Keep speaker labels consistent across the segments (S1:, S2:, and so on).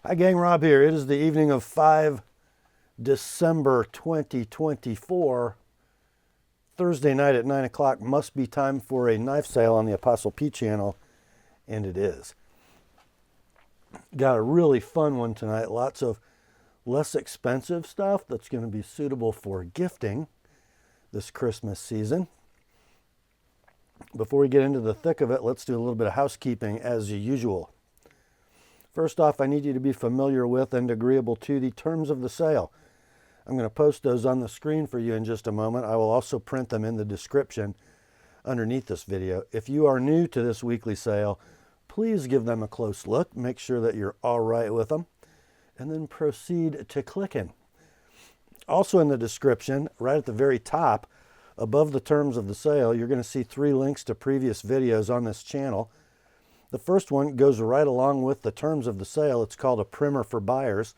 S1: Hi gang, Rob here. It is the evening of 5 December 2024. Thursday night at 9 o'clock must be time for a knife sale on the Apostle P channel, and it is. Got a really fun one tonight. Lots of less expensive stuff that's going to be suitable for gifting this Christmas season. Before we get into the thick of it, let's do a little bit of housekeeping as usual. First off, I need you to be familiar with and agreeable to the terms of the sale. I'm going to post those on the screen for you in just a moment. I will also print them in the description underneath this video. If you are new to this weekly sale, please give them a close look. Make sure that you're all right with them, and then proceed to clicking. Also in the description, right at the very top, above the terms of the sale, you're going to see 3 links to previous videos on this channel. The first one goes right along with the terms of the sale. It's called a primer for buyers,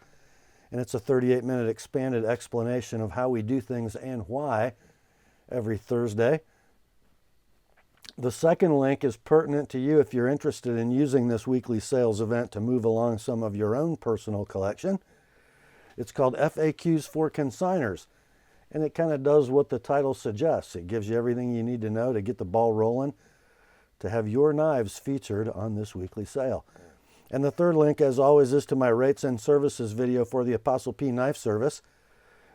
S1: and it's a 38-minute expanded explanation of how we do things and why every Thursday. The second link is pertinent to you if you're interested in using this weekly sales event to move along some of your own personal collection. It's called FAQs for Consignors, and it kind of does what the title suggests. It gives you everything you need to know to get the ball rolling, to have your knives featured on this weekly sale. And the third link, as always, is to my rates and services video for the TheApostleP Knife Service,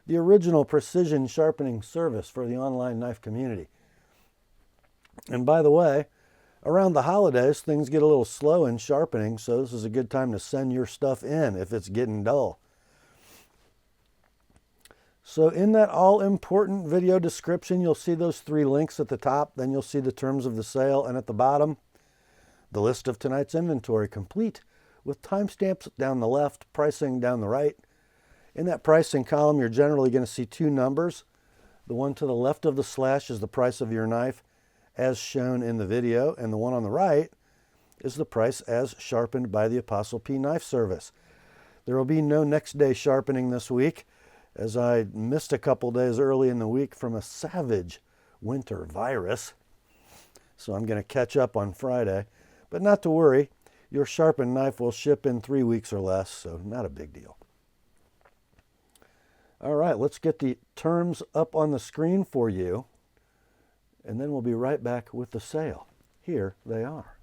S1: the original precision sharpening service for the online knife community. And by the way, around the holidays, things get a little slow in sharpening, so this is a good time to send your stuff in if it's getting dull. So in that all-important video description, you'll see those 3 links at the top. Then you'll see the terms of the sale, and at the bottom, the list of tonight's inventory, complete with timestamps down the left, pricing down the right. In that pricing column, you're generally going to see 2 numbers. The one to the left of the slash is the price of your knife as shown in the video, and the one on the right is the price as sharpened by the TheApostleP Knife Service. There will be no next day sharpening this week, as I missed a couple days early in the week from a savage winter virus. So I'm going to catch up on Friday. But not to worry, your sharpened knife will ship in 3 weeks or less, so not a big deal. All right, let's get the terms up on the screen for you, and then we'll be right back with the sale. Here they are.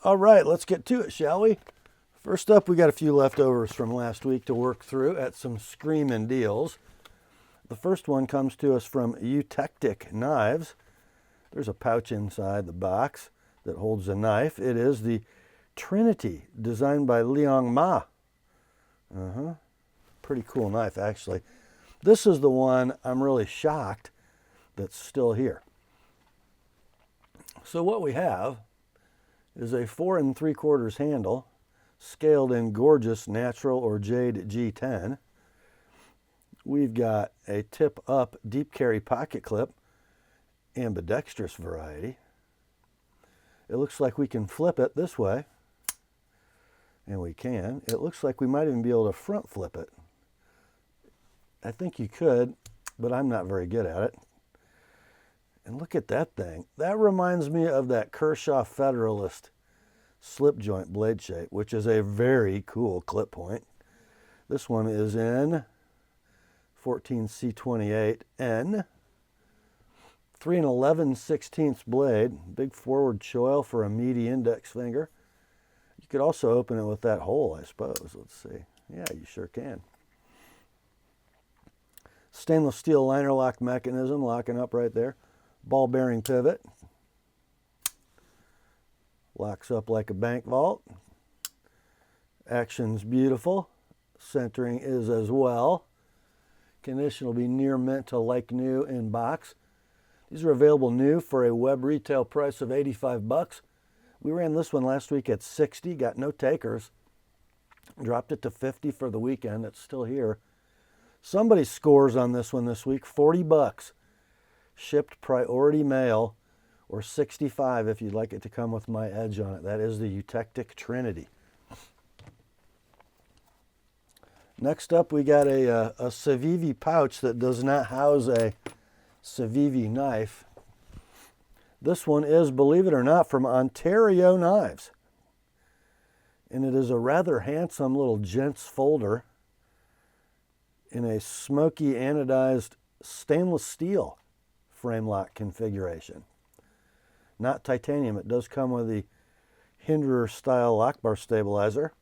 S1: All right, let's get to it, shall we? First up, we got a few leftovers from last week to work through at some screaming deals. The first one comes to us from Eutektik knives. There's a pouch inside the box that holds a knife. It is the Trinity, designed by Liang Ma. Pretty cool knife, actually. This is the one I'm really shocked that's still here. So what we have is a 4 3/4 handle, scaled in gorgeous natural or jade G10. We've got a tip-up deep carry pocket clip, ambidextrous variety. It looks like we can flip it this way, and we can. It looks like we might even be able to front flip it. I think you could, but I'm not very good at it. And look at that thing. That reminds me of that Kershaw Federalist slip joint blade shape, which is a very cool clip point. This one is in 14C28N. 3 11/16 blade, big forward choil for a meaty index finger. You could also open it with that hole, I suppose. Let's see. Yeah, you sure can. Stainless steel liner lock mechanism locking up right there. Ball bearing pivot. Locks up like a bank vault. Action's beautiful. Centering is as well. Condition will be near mint to like new in box. These are available new for a web retail price of $85. We ran this one last week at $60, got no takers. Dropped it to $50 for the weekend. It's still here. Somebody scores on this one this week, $40. Shipped priority mail, or $65 if you'd like it to come with my edge on it. That is the Eutektik Trinity. Next up, we got a Civivi pouch that does not house a Civivi knife. This one is, believe it or not, from Ontario Knives. And it is a rather handsome little gents folder in a smoky anodized stainless steel frame lock configuration. Not titanium. It does come with the Hinderer style lock bar stabilizer.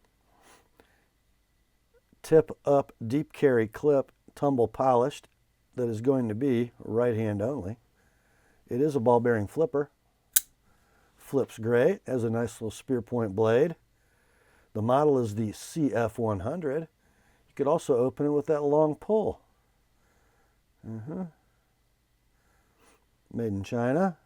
S1: Tip up deep carry clip, tumble polished, that is going to be right hand only. It is a ball bearing flipper. Flips great, has a nice little spear point blade. The model is the CF100. You could also open it with that long pull. Made in China.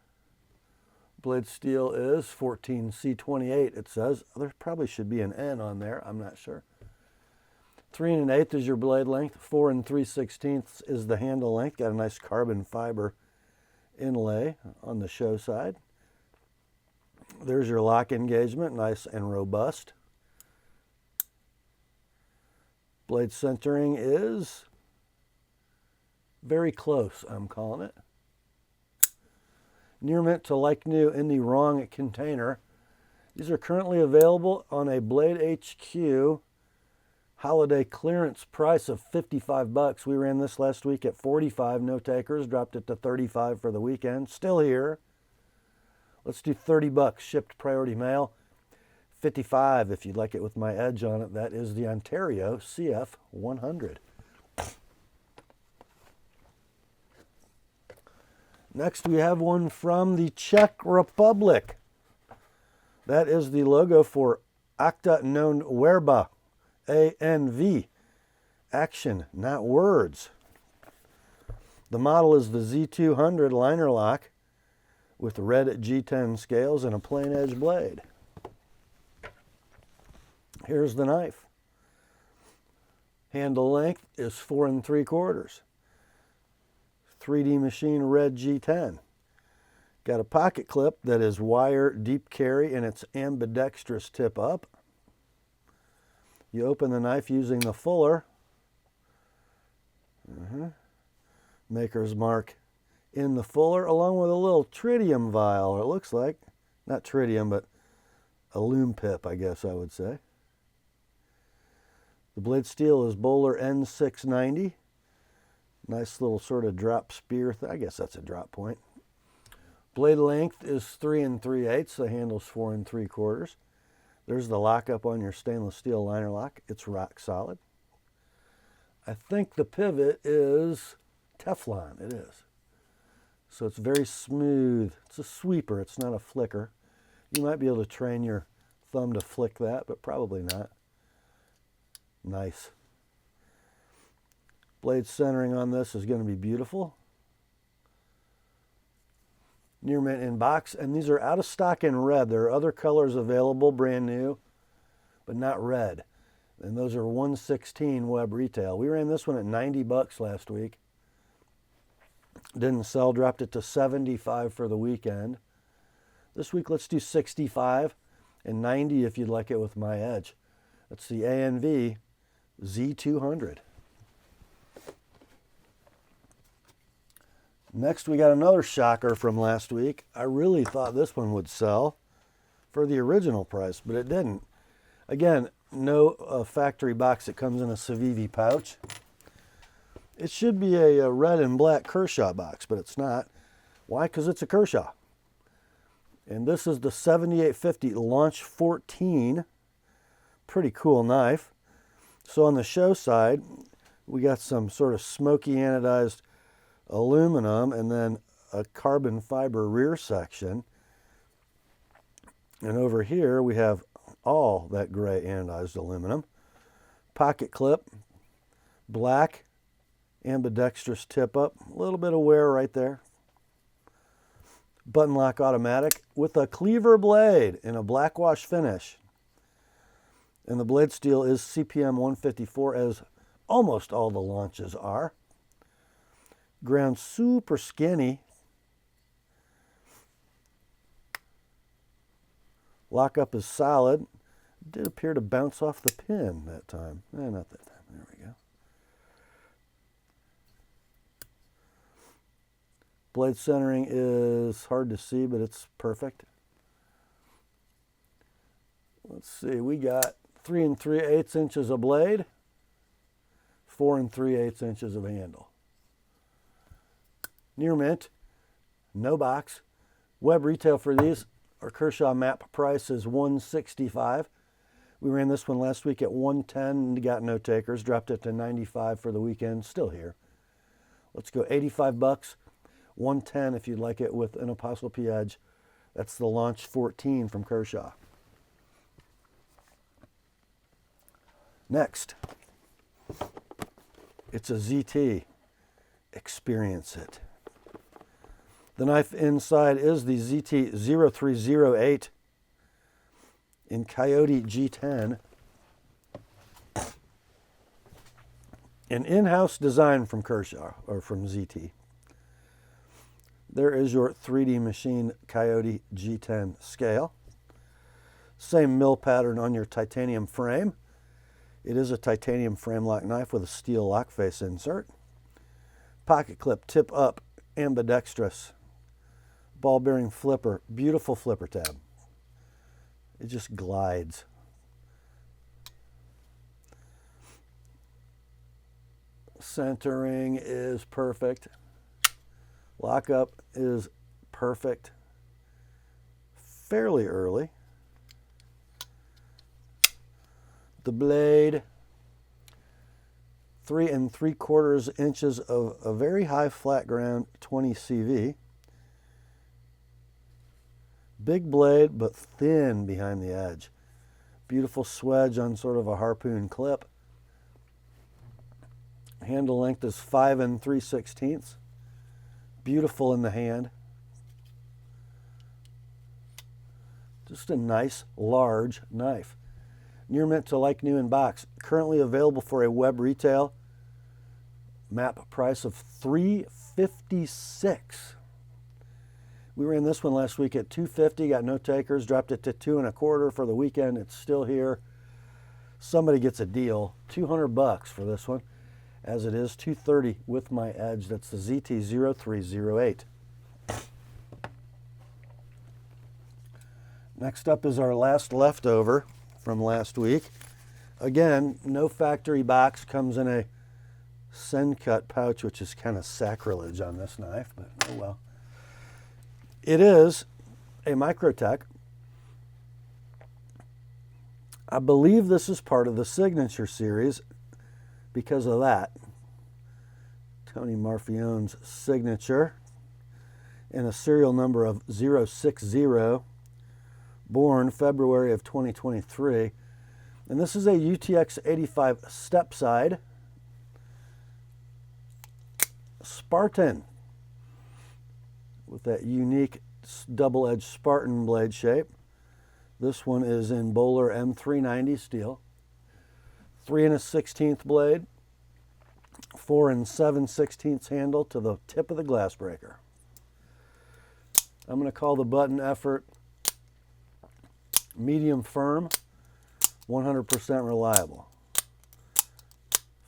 S1: Blade steel is 14C28, it says. There probably should be an N on there, I'm not sure. 3 1/8 is your blade length. 4 3/16 is the handle length. Got a nice carbon fiber inlay on the show side. There's your lock engagement, nice and robust. Blade centering is very close, I'm calling it. Near mint to like new in the wrong container. These are currently available on a Blade HQ holiday clearance price of $55. We ran this last week at $45, no takers, dropped it to $35 for the weekend. Still here. Let's do $30, shipped priority mail. $55 if you'd like it with my edge on it. That is the Ontario CF100. Next we have one from the Czech Republic. That is the logo for Acta known Verba. ANV. Action, not words. The model is the Z200 liner lock with red G10 scales and a plain edge blade. Here's the knife. Handle length is 4 3/4. 3D machine red G10. Got a pocket clip that is wire deep carry and it's ambidextrous tip up. You open the knife using the fuller. Maker's mark in the fuller along with a little tritium vial, or it looks like. Not tritium, but a loom pip, I guess I would say. The blade steel is Bowler N690. Nice little sort of drop spear. I guess that's a drop point. Blade length is 3 3/8. The handle's 4 3/4. There's the lockup on your stainless steel liner lock. It's rock solid. I think the pivot is Teflon. It is. So it's very smooth. It's a sweeper. It's not a flicker. You might be able to train your thumb to flick that, but probably not. Nice. Blade centering on this is going to be beautiful. Near mint in box, and these are out of stock in red. There are other colors available, brand new, but not red. And those are 116 web retail. We ran this one at $90 last week. Didn't sell, dropped it to $75 for the weekend. This week, let's do $65 and $90 if you'd like it with my edge. That's the ANV Z200. Next, we got another shocker from last week. I really thought this one would sell for the original price, but it didn't. Again, no factory box. It comes in a Civivi pouch. It should be a red and black Kershaw box, but it's not. Why? Because it's a Kershaw. And this is the 7850 Launch 14. Pretty cool knife. So on the show side, we got some sort of smoky anodized aluminum and then a carbon fiber rear section. And over here we have all that gray anodized aluminum. Pocket clip, black, ambidextrous tip up, a little bit of wear right there. Button lock automatic with a cleaver blade in a black wash finish. And the blade steel is CPM 154, as almost all the launches are. Ground super skinny. Lockup is solid. Did appear to bounce off the pin that time. Not that time. There we go. Blade centering is hard to see, but it's perfect. Let's see, we got 3 3/8 inches of blade, 4 3/8 inches of handle. Near mint, no box. Web retail for these, our Kershaw map price is $165. We ran this one last week at $110 and got no takers. Dropped it to $95 for the weekend. Still here. Let's go $85. $110 if you'd like it with an TheApostleP edge. That's the Launch 14 from Kershaw. Next, it's a ZT. Experience it. The knife inside is the ZT0308 in Coyote G10. An in-house design from Kershaw, or from ZT. There is your 3D machine Coyote G10 scale. Same mill pattern on your titanium frame. It is a titanium frame lock knife with a steel lock face insert. Pocket clip, tip up, ambidextrous. Ball bearing flipper, beautiful flipper tab. It just glides. Centering is perfect. Lockup is perfect. Fairly early. The blade, 3 3/4 inches of a very high flat ground 20 CV. Big blade, but thin behind the edge. Beautiful swedge on sort of a harpoon clip. Handle length is 5 3/16. Beautiful in the hand. Just a nice, large knife. Near mint to like new in box. Currently available for a web retail. Map price of $356. We ran this one last week at $250, got no takers, dropped it to $2 1/4 for the weekend. It's still here. Somebody gets a deal. $200 for this one, as it is $230 with my edge. That's the ZT0308. Next up is our last leftover from last week. Again, no factory box, comes in a send cut pouch, which is kind of sacrilege on this knife, but oh well. It is a Microtech. I believe this is part of the Signature series because of that. Tony Marfione's signature and a serial number of 060, born February of 2023. And this is a UTX 85 Stepside Spartan with that unique double-edged Spartan blade shape. This one is in Bowler M390 steel. 3 1/16 blade, 4 7/16 handle to the tip of the glass breaker. I'm going to call the button effort medium firm, 100% reliable.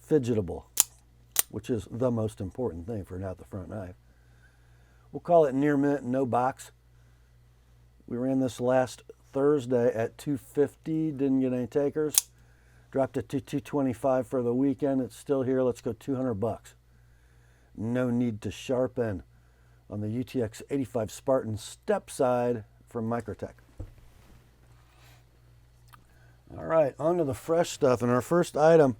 S1: Fidgetable, which is the most important thing for an out-the-front knife. We'll call it near mint, no box. We ran this last Thursday at $250, didn't get any takers. Dropped it to $225 for the weekend. It's still here. Let's go $200. No need to sharpen on the UTX 85 Spartan Stepside from Microtech. All right, on to the fresh stuff. And our first item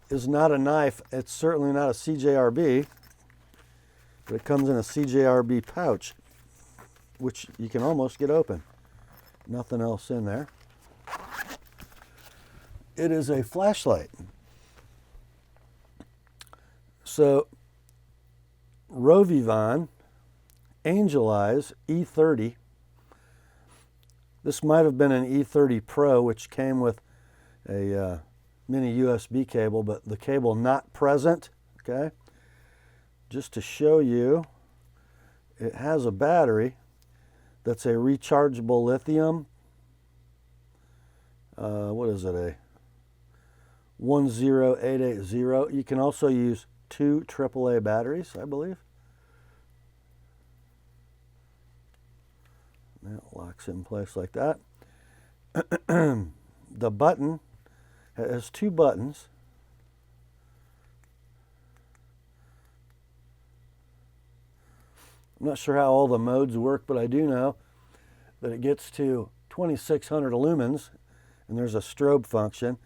S1: is not a knife. It's certainly not a CJRB, but it comes in a CJRB pouch, which you can almost get open. Nothing else in there. It is a flashlight. So, Rovyvon Angel Eyes E30. This might have been an E30 Pro, which came with a mini USB cable, but the cable not present, okay? Just to show you, it has a battery that's a rechargeable lithium. What is it, a 10880? You can also use 2 AAA batteries, I believe. It locks in place like that. The button has two buttons. I'm not sure how all the modes work, but I do know that it gets to 2600 lumens, and there's a strobe function.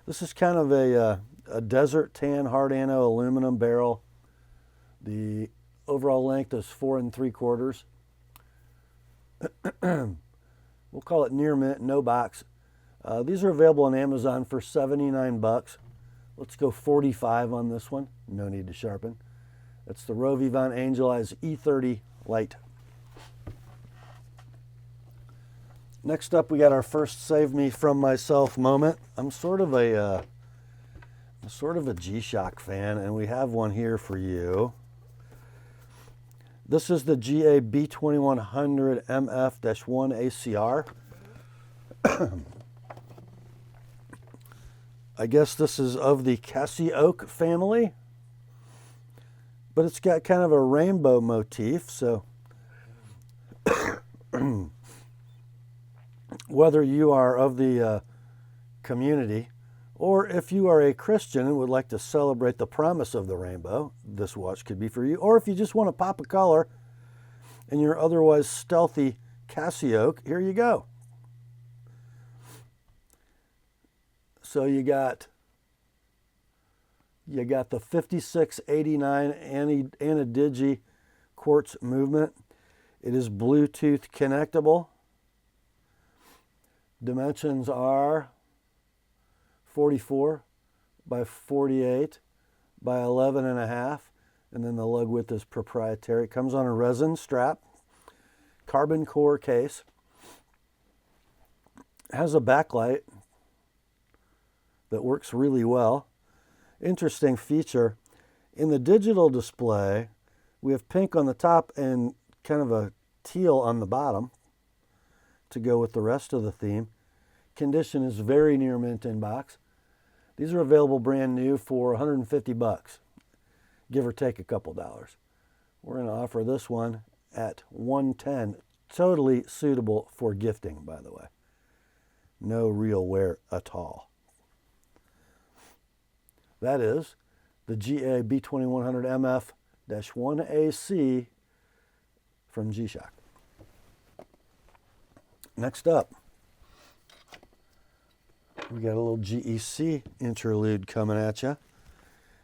S1: This is kind of a desert tan hard anno aluminum barrel. The overall length is 4 3/4. We'll call it near mint, no box. These are available on Amazon for 79 bucks. Let's go 45 on this one. No need to sharpen. That's the Rovyvon Angel Eyes E30 Light. Next up, we got our first save me from myself moment. I'm sort of a G-Shock fan, and we have one here for you. This is the GA B2100 MF-1 ACR. I guess this is of the CasiOak family, but it's got kind of a rainbow motif, so whether you are of the community or if you are a Christian and would like to celebrate the promise of the rainbow, this watch could be for you. Or if you just want to pop a color and you're otherwise stealthy CasiOak, here you go. So you got the 5689 Anadigi quartz movement. It is Bluetooth connectable. Dimensions are 44 by 48 by 11.5, and then the lug width is proprietary. It comes on a resin strap, carbon core case. It has a backlight that works really well. Interesting feature, in the digital display, we have pink on the top and kind of a teal on the bottom to go with the rest of the theme. Condition is very near mint in box. These are available brand new for 150 bucks, give or take a couple dollars. We're going to offer this one at 110, totally suitable for gifting, by the way. No real wear at all. That is the GA B2100 MF-1 AC from G-Shock. Next up, we got a little GEC interlude coming at you.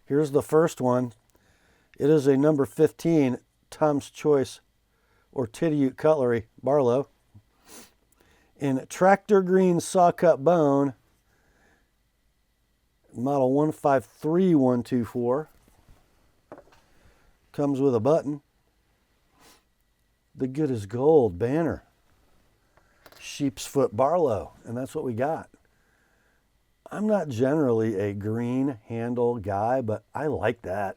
S1: Here's the first one. It is a number 15 Tom's Choice or Tidioute cutlery, Barlow, in tractor green saw cut bone, model 153124. Comes with a button. The good as gold banner. Sheepsfoot Barlow, and that's what we got. I'm not generally a green handle guy, but I like that.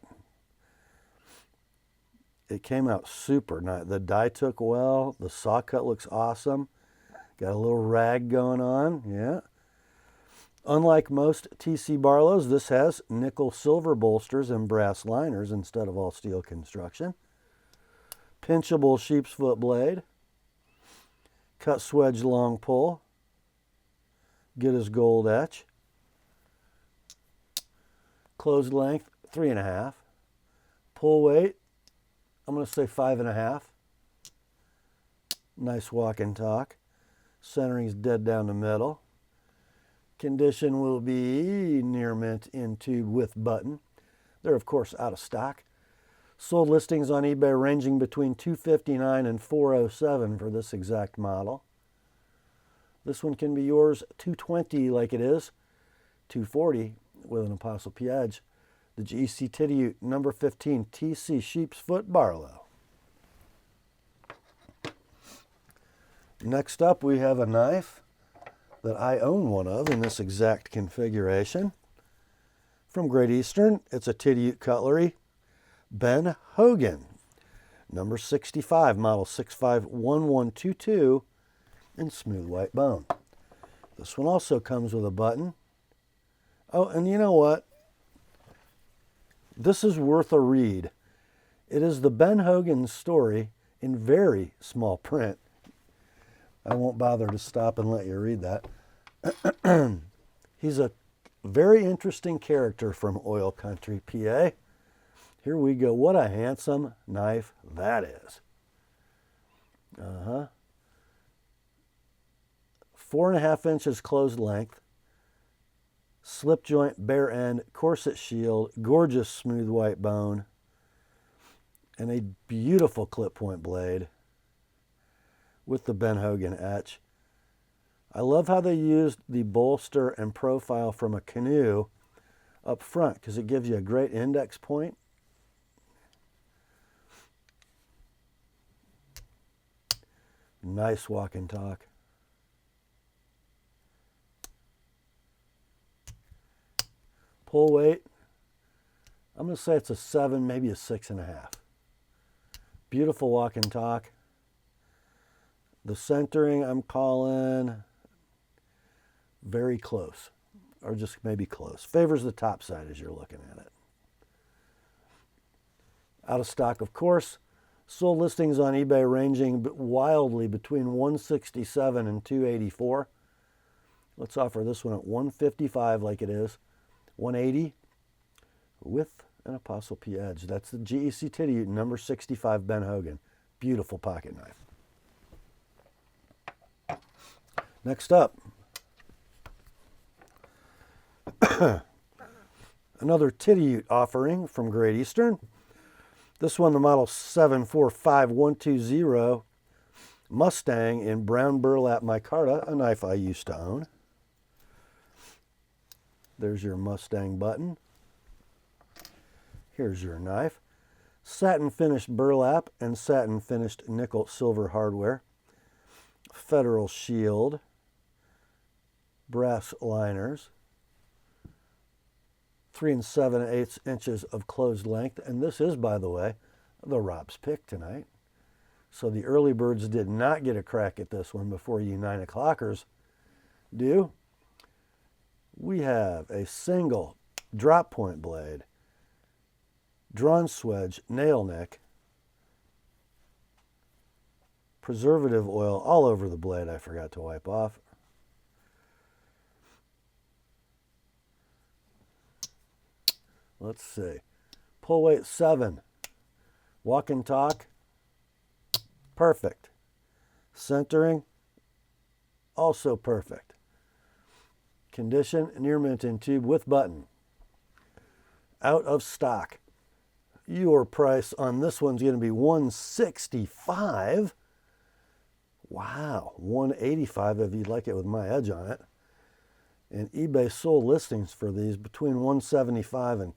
S1: It came out super nice. The die took well. The saw cut looks awesome. Got a little rag going on, yeah. Unlike most TC Barlows, this has nickel silver bolsters and brass liners instead of all steel construction. Pinchable sheepsfoot blade. Cut swedge long pull. Good as gold etch. Closed length, 3.5. Pull weight, I'm going to say 5.5. Nice walk and talk. Centering's dead down the middle. Condition will be near mint in tube with button. They're of course out of stock. Sold listings on eBay ranging between $259 and $407 for this exact model. This one can be yours $220 like it is, $240 with an ApostleP edge. The GEC Tidioute number 15 TC Sheepsfoot Barlow. Next up, we have a knife that I own one of in this exact configuration. From Great Eastern, it's a Tidioute cutlery, Ben Hogan, number 65, model 651122, in smooth white bone. This one also comes with a button. Oh, and you know what? This is worth a read. It is the Ben Hogan story in very small print. I won't bother to stop and let you read that. He's a very interesting character from oil country, PA. Here we go. What a handsome knife that is. 4.5 inches closed length, slip joint, bare end, corset shield, gorgeous smooth white bone, and a beautiful clip point blade with the Ben Hogan etch. I love how they used the bolster and profile from a canoe up front because it gives you a great index point. Nice walk and talk. Pull weight, I'm going to say it's a 7, maybe a 6.5. Beautiful walk and talk. The centering, I'm calling very close, or just maybe close. Favors the top side as you're looking at it. Out of stock, of course. Sold listings on eBay ranging wildly between $167 and $284. Let's offer this one at $155 like it is. $180 with an Apostle P edge. That's the GEC Tidioute number 65 Ben Hogan. Beautiful pocket knife. Next up, another Tidioute offering from Great Eastern. This one, the model 745120 Mustang in brown burlap micarta, a knife I used to own. There's your Mustang button. Here's your knife. Satin finished burlap and satin finished nickel silver hardware. Federal shield. Brass liners. 3 7/8 inches of closed length. And this is, by the way, the Rob's pick tonight. So the early birds did not get a crack at this one before you 9 o'clockers do. We have a single drop point blade, drawn swedge, nail nick, preservative oil all over the blade I forgot to wipe off. Let's see. Pull weight 7. Walk and talk. Perfect. Centering. Also perfect. Condition, near mint in tube with button. Out of stock. Your price on this one's going to be $165. Wow. $185 if you'd like it with my edge on it. And eBay sold listings for these between $175 and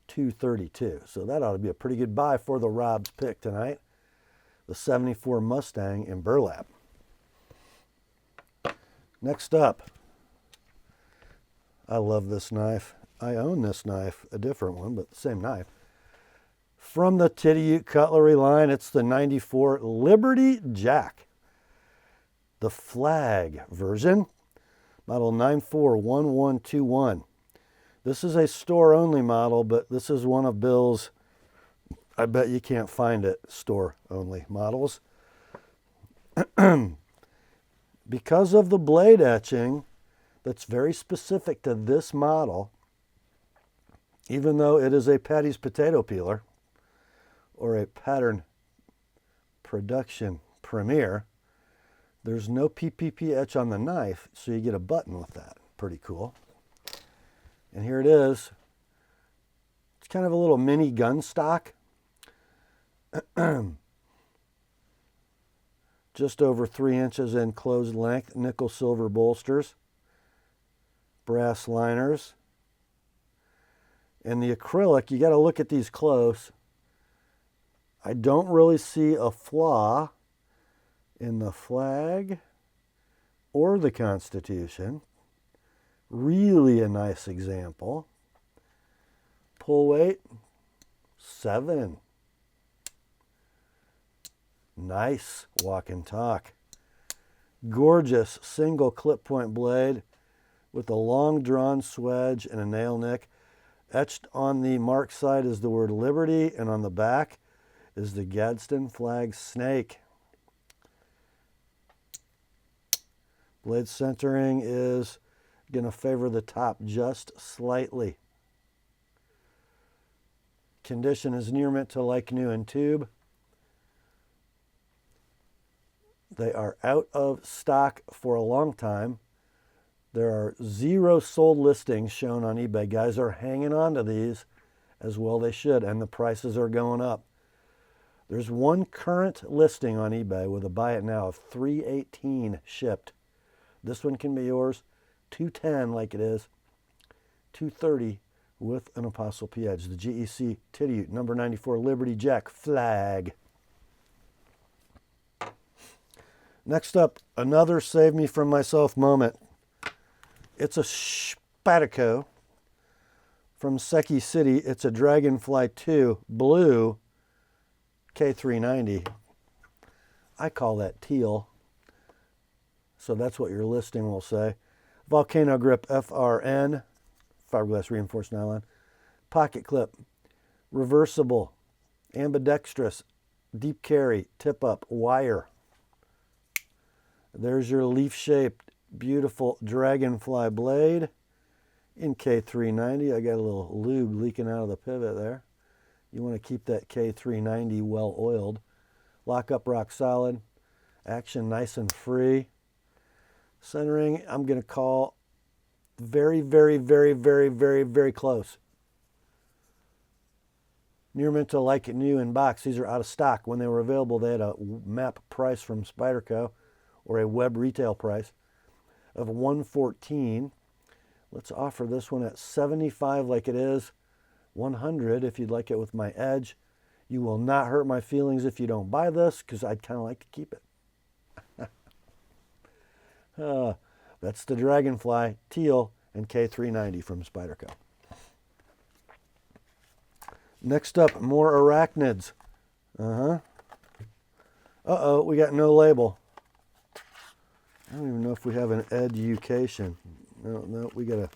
S1: $232. So that ought to be a pretty good buy for the Rob's pick tonight. The 74 Mustang in burlap. Next up, I love this knife. I own this knife, a different one, but the same knife. From the Tidioute cutlery line, it's the 94 Liberty Jack. The flag version, model 941121. This is a store-only model, but this is one of Bill's, I bet you can't find it, store-only models. Because of the blade etching that's very specific to this model, even though it is a Patty's potato peeler or a pattern production premier, there's no PPP etch on the knife, so you get a button with that. Pretty cool. And here it is. It's kind of a little mini gun stock. Just over 3 inches in closed length, nickel silver bolsters, brass liners. And the acrylic, you got to look at these close. I don't really see a flaw in the flag or the Constitution. Really a nice example. Pull weight, 7. Nice walk and talk. Gorgeous single clip point blade with a long drawn swedge and a nail nick. Etched on the mark side is the word Liberty, and on the back is the Gadsden flag snake. Blade centering is going to favor the top just slightly. Condition is near mint to like new in tube. They are out of stock for a long time. There are 0 sold listings shown on eBay. Guys are hanging on to these as well they should, and the prices are going up. There's one current listing on eBay with a buy it now of $318 shipped. This one can be yours, $210 like it is, $230 with an Apostle P edge. The GEC Tidioute number 94 Liberty Jack flag. Next up, another save me from myself moment. It's a Spyderco from Seki City. It's a Dragonfly 2 blue K390. I call that teal, so that's what your listing will say. Volcano grip FRN, fiberglass reinforced nylon. Pocket clip, reversible, ambidextrous, deep carry, tip up, wire. There's your leaf-shaped, beautiful Dragonfly blade in K390. I got a little lube leaking out of the pivot there. You want to keep that K390 well oiled. Lock up rock solid. Action nice and free. Centering, I'm going to call very, very, very, very, very, very close. Near mint to like it new in box. These are out of stock. When they were available, they had a map price from Spyderco, or a web retail price of $114. Let's offer this one at $75 like it is, $100 if you'd like it with my edge. You will not hurt my feelings if you don't buy this, because I'd kind of like to keep it. That's the Dragonfly teal and K390 from Spyderco. Next up, more arachnids. Uh-oh, we got no label. I don't even know if we have an education. No, we got a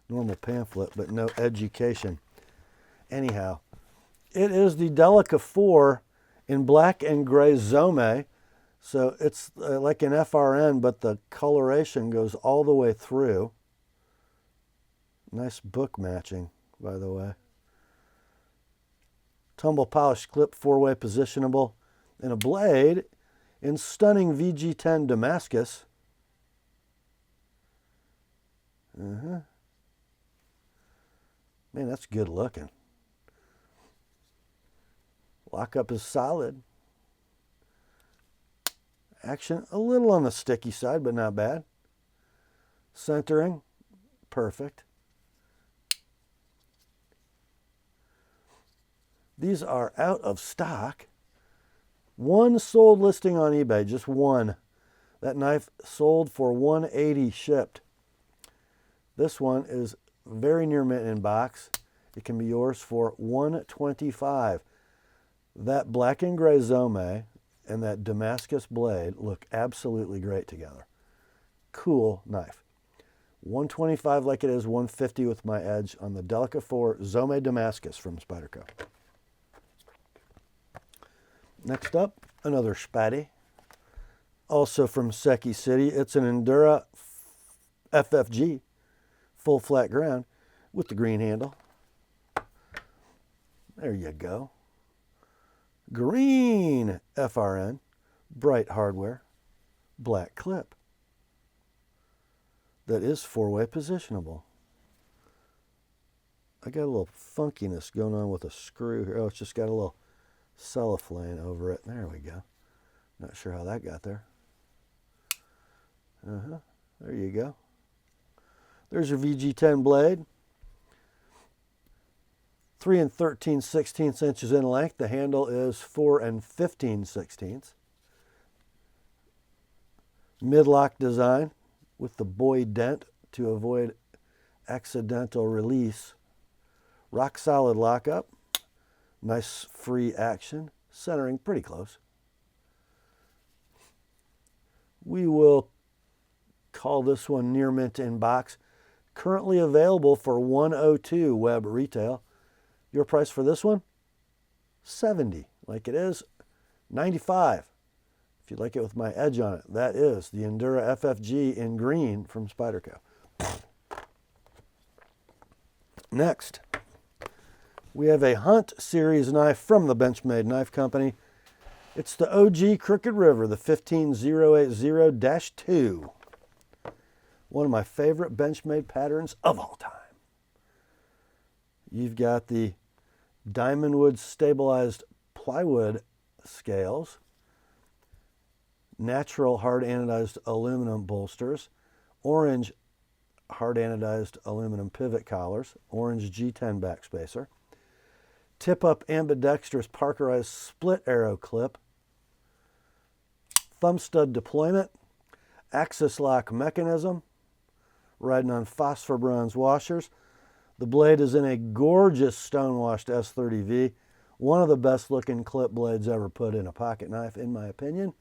S1: normal pamphlet, but no education. Anyhow, it is the Delica 4 in black and gray Zome. So it's like an FRN, but the coloration goes all the way through. Nice book matching, by the way. Tumble polished clip, 4-way positionable, and a blade in stunning VG10 Damascus. Man, that's good looking. Lockup is solid. Action a little on the sticky side, but not bad. Centering, perfect. These are out of stock. One sold listing on eBay, just one. That knife sold for $180 shipped. This one is very near mint in box. It can be yours for $125. That black and gray Zome and that Damascus blade look absolutely great together. Cool knife. $125 like it is, $150 with my edge on the Delica 4 Zome Damascus from Spyderco. Next up, another Spatty, also from Seki City. It's an Endura FFG, full flat ground with the green handle. There you go. Green FRN, bright hardware, black clip. That is 4-way positionable. I got a little funkiness going on with a screw here. Oh, it's just got a little cellophane over it. There we go. Not sure how that got there. There you go. There's your VG10 blade. 3 13/16 inches in length. The handle is 4 15/16. Mid-lock design with the buoy dent to avoid accidental release. Rock solid lockup. Nice free action. Centering pretty close. We will call this one near mint in box. Currently available for $102 web retail. Your price for this one? $70, like it is. $95 if If you like it with my edge on it, that is the Endura FFG in green from Spyderco. Next, we have a Hunt series knife from the Benchmade Knife Company. It's the OG Crooked River, the 15080-2. One of my favorite Benchmade patterns of all time. You've got the diamond wood stabilized plywood scales, natural hard anodized aluminum bolsters, orange hard anodized aluminum pivot collars, orange G10 backspacer, tip-up ambidextrous parkerized split arrow clip, thumb stud deployment, axis lock mechanism, riding on phosphor bronze washers. The blade is in a gorgeous stone-washed S30V, one of the best looking clip blades ever put in a pocket knife, in my opinion.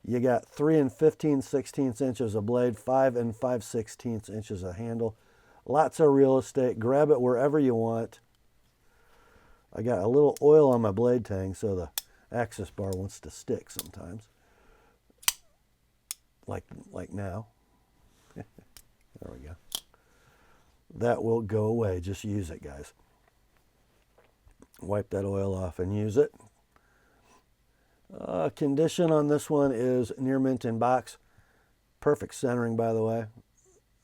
S1: You got 3 15/16 inches of blade, 5 5/16 inches of handle. Lots of real estate. Grab it wherever you want. I got a little oil on my blade tang, so the axis bar wants to stick sometimes. Like now. There we go. That will go away. Just use it, guys. Wipe that oil off and use it. Condition on this one is near mint in box. Perfect centering, by the way,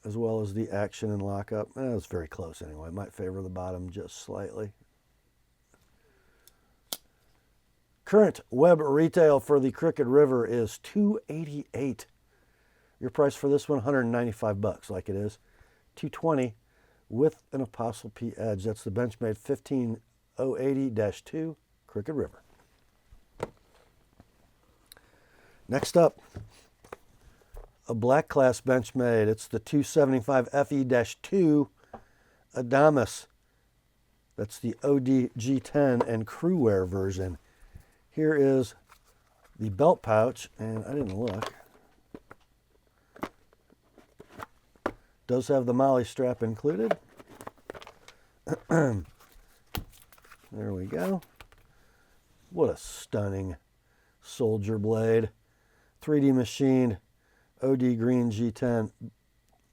S1: as well as the action and lockup. It's very close anyway. Might favor the bottom just slightly. Current web retail for the Crooked River is $288. Your price for this one, $195, like it is. $220 with an Apostle P edge. That's the Benchmade 15080-2 Crooked River. Next up, a black class Benchmade. It's the 275 FE-2 Adamas. That's the OD G10 and crewwear version. Here is the belt pouch, and I didn't look. Does have the molly strap included. There we go. What a stunning soldier blade. 3D machined OD green G10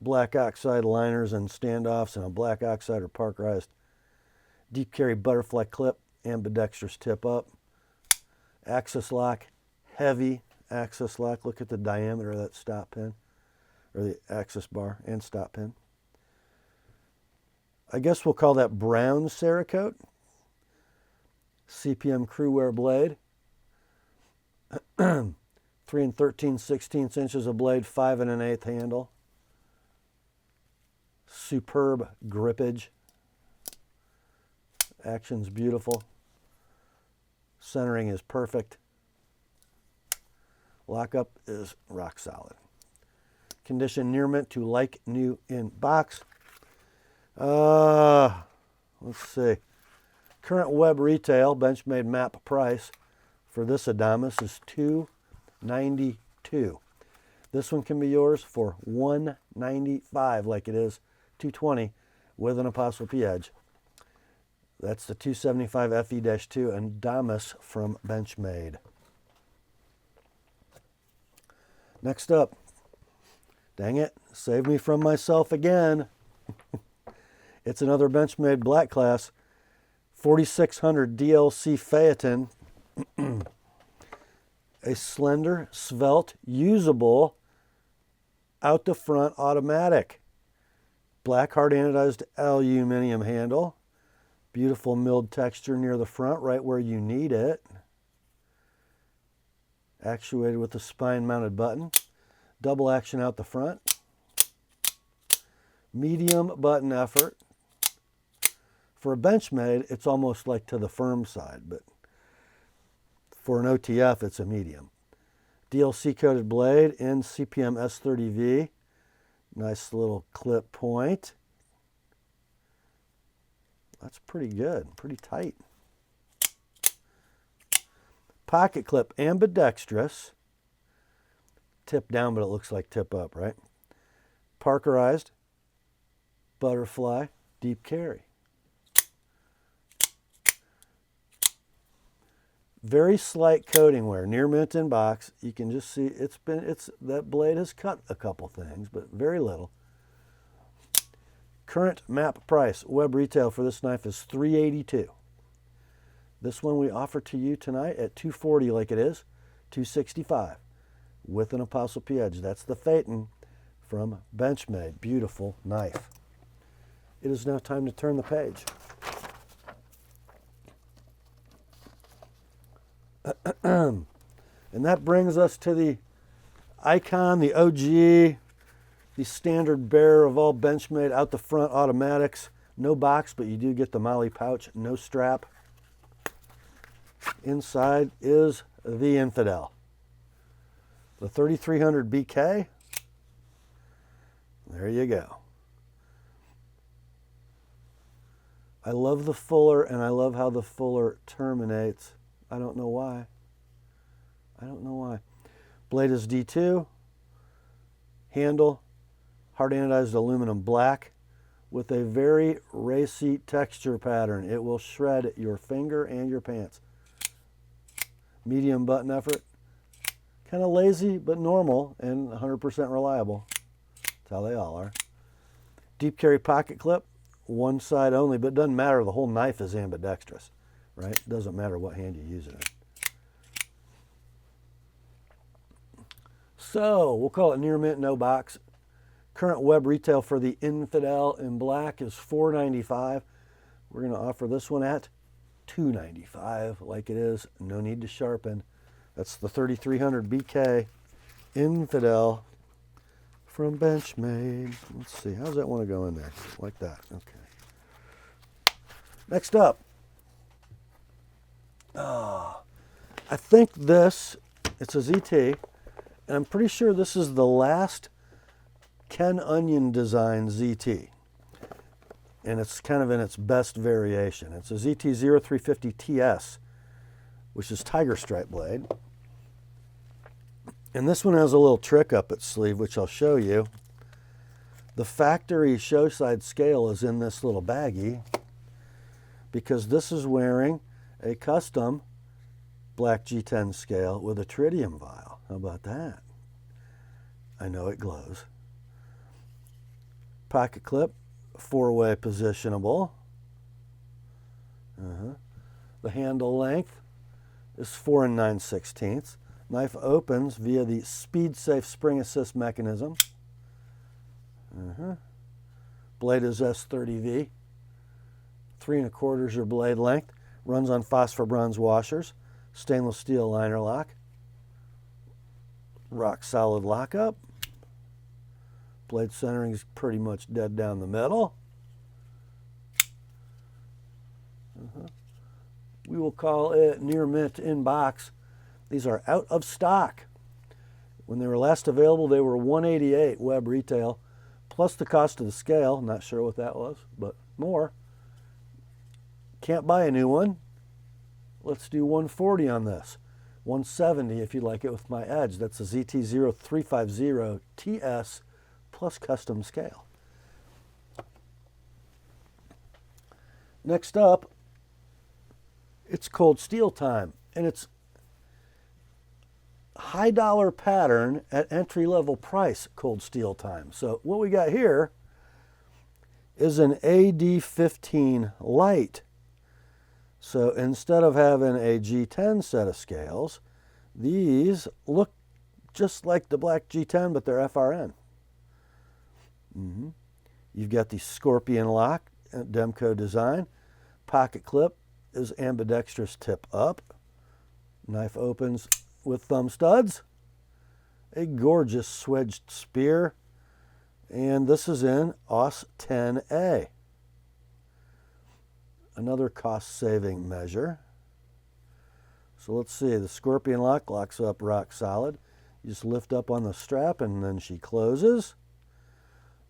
S1: black oxide liners and standoffs, and a black oxide or parkerized deep carry butterfly clip, ambidextrous tip up. Axis lock, heavy axis lock. Look at the diameter of that stop pin, or the axis bar and stop pin. I guess we'll call that brown Cerakote. CPM crewwear blade. 3 13/16 inches of blade, 5 1/8 handle. Superb grippage. Action's beautiful. Centering is perfect. Lockup is rock solid. Condition near mint to like new in box. Let's see. Current web retail, Benchmade map price for this Adamas is $292. This one can be yours for $195, like it is $220 with an Apostle P edge. That's the 275 FE-2 Adamas from Benchmade. Next up, dang it, save me from myself again. It's another Benchmade black class, 4600 DLC Phaeton. A slender, svelte, usable, out the front automatic. Black hard anodized aluminum handle. Beautiful milled texture near the front, right where you need it. Actuated with a spine-mounted button. Double action out the front. Medium button effort. For a Benchmade, it's almost like to the firm side, but for an OTF, it's a medium. DLC-coated blade in CPM S30V. Nice little clip point. That's pretty good, pretty tight. Pocket clip ambidextrous. Tip down, but it looks like tip up, right? Parkerized, butterfly, deep carry. Very slight coating wear, near mint in box. You can just see that blade has cut a couple things, but very little. Current map price, web retail for this knife is $382. This one we offer to you tonight at $240 like it is, $265 with an Apostle P edge. That's the Phaeton from Benchmade. Beautiful knife. It is now time to turn the page. And that brings us to the icon, the OG, the standard bearer of all Benchmade out the front automatics. No box, but you do get the Molly pouch, no strap. Inside is the Infidel. The 3300 BK. There you go. I love the fuller, and I love how the fuller terminates. I don't know why. I don't know why. Blade is D2. Handle, hard anodized aluminum black with a very racy texture pattern. It will shred your finger and your pants. Medium button effort. Kind of lazy, but normal and 100% reliable. That's how they all are. Deep carry pocket clip. One side only, but it doesn't matter. The whole knife is ambidextrous, right? It doesn't matter what hand you use it in. So we'll call it near mint, no box. Current web retail for the Infidel in black is $495. We're going to offer this one at $295 like it is. No need to sharpen. That's the 3300 BK Infidel from Benchmade. Let's see, how's that want to go in there? Like that, okay. Next up, I think it's a ZT, and I'm pretty sure this is the last Ken Onion design ZT. And it's kind of in its best variation. It's a ZT0350 TS, which is tiger stripe blade. And this one has a little trick up its sleeve, which I'll show you. The factory showside scale is in this little baggie because this is wearing a custom black G10 scale with a tritium vial. How about that? I know it glows. Pocket clip, 4-way positionable. The handle length is 4 9/16. Knife opens via the speed safe spring assist mechanism. Blade is S30V. 3 1/4 is your blade length. Runs on phosphor bronze washers. Stainless steel liner lock. Rock solid lockup. Blade centering is pretty much dead down the middle. We will call it near mint in box. These are out of stock. When they were last available, they were $188 web retail, plus the cost of the scale. Not sure what that was, but more. Can't buy a new one. Let's do $140 on this. $170 if you'd like it with my edge. That's a ZT0350 TS plus custom scale. Next up, it's cold steel time, and it's high dollar pattern at entry level price cold steel time. So what we got here is an AD15 light. So instead of having a G10 set of scales, these look just like the black G10, but they're FRN. You've got the Scorpion lock, Demco design. Pocket clip is ambidextrous tip up. Knife opens with thumb studs. A gorgeous swedged spear. And this is in AUS 10A. Another cost-saving measure. So let's see, the Scorpion lock locks up rock solid. You just lift up on the strap and then she closes.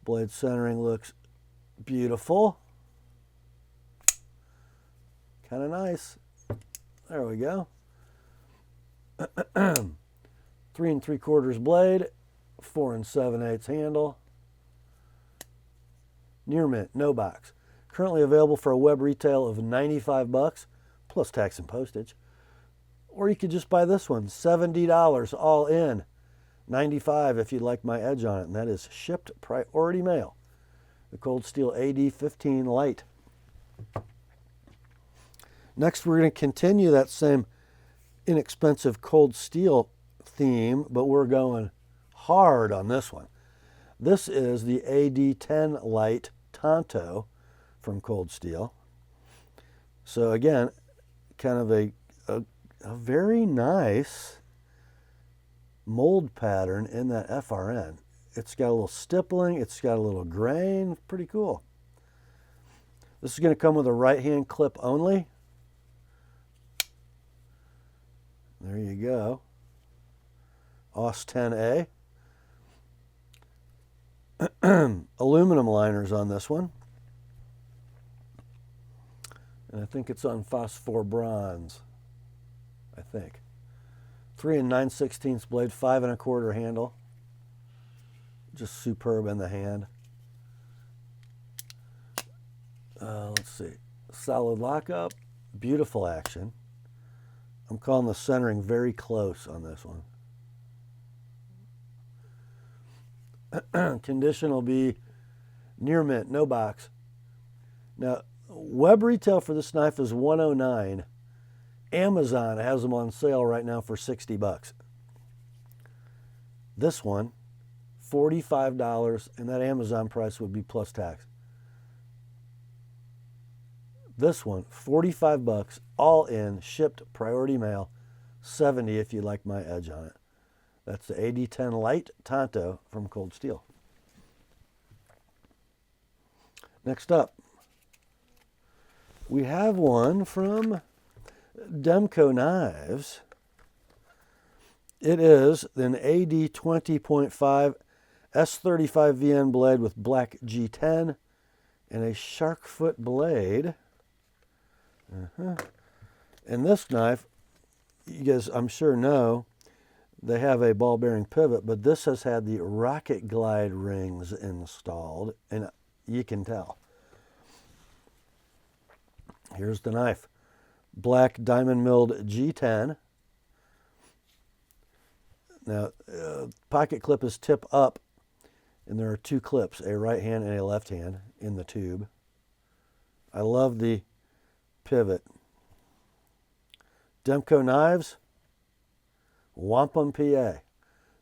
S1: Blade centering looks beautiful. Kind of nice. There we go. 3 3/4 blade, 4 7/8 handle. Near mint, no box. Currently available for a web retail of $95 plus tax and postage, Or you could just buy this one, $70 all in, $95 if you'd like my edge on it, and that is shipped priority mail. The Cold Steel AD-15 Light. Next, we're going to continue that same inexpensive cold steel theme, but we're going hard on this one. This is the AD-10 Light Tonto from Cold Steel. So again, kind of a very nice mold pattern in that FRN. It's got a little stippling, it's got a little grain, pretty cool. This is going to come with a right-hand clip only. There you go. AUS 10A. Aluminum liners on this one. And I think it's on phosphor bronze. I think. 3 9/16 blade, 5 1/4 handle. Just superb in the hand. Let's see. Solid lockup. Beautiful action. I'm calling the centering very close on this one. Condition will be near mint, no box. Now, web retail for this knife is $109. Amazon has them on sale right now for $60. This one, $45, and that Amazon price would be plus tax. This one, $45, all in, shipped priority mail, $70 if you like my edge on it. That's the AD-10 Light Tonto from Cold Steel. Next up, we have one from Demco Knives. It is an AD-20.5 S35 VN blade with black G10 and a shark foot blade. And this knife, you guys I'm sure know, they have a ball bearing pivot, but this has had the rocket glide rings installed, and you can tell. Here's the knife. Black diamond milled G10. Now, pocket clip is tip up, and there are 2 clips, a right hand and a left hand in the tube. I love the pivot. Demco Knives, Wampum, PA.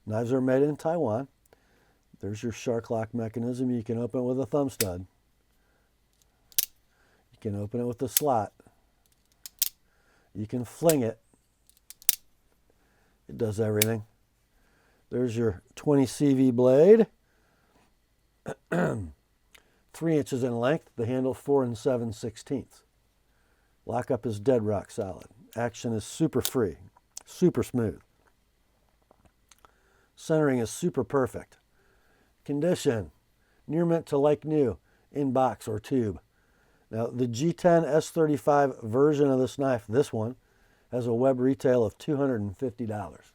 S1: Knives are made in Taiwan. There's your shark lock mechanism. You can open it with a thumb stud. You can open it with a slot. You can fling it. It does everything. There's your 20 CV blade. 3 inches in length. The handle 4 7/16. Lockup is dead rock solid. Action is super free, super smooth. Centering is super perfect. Condition, near mint to like new, in box or tube. Now, the G10 S35 version of this knife, this one, has a web retail of $250.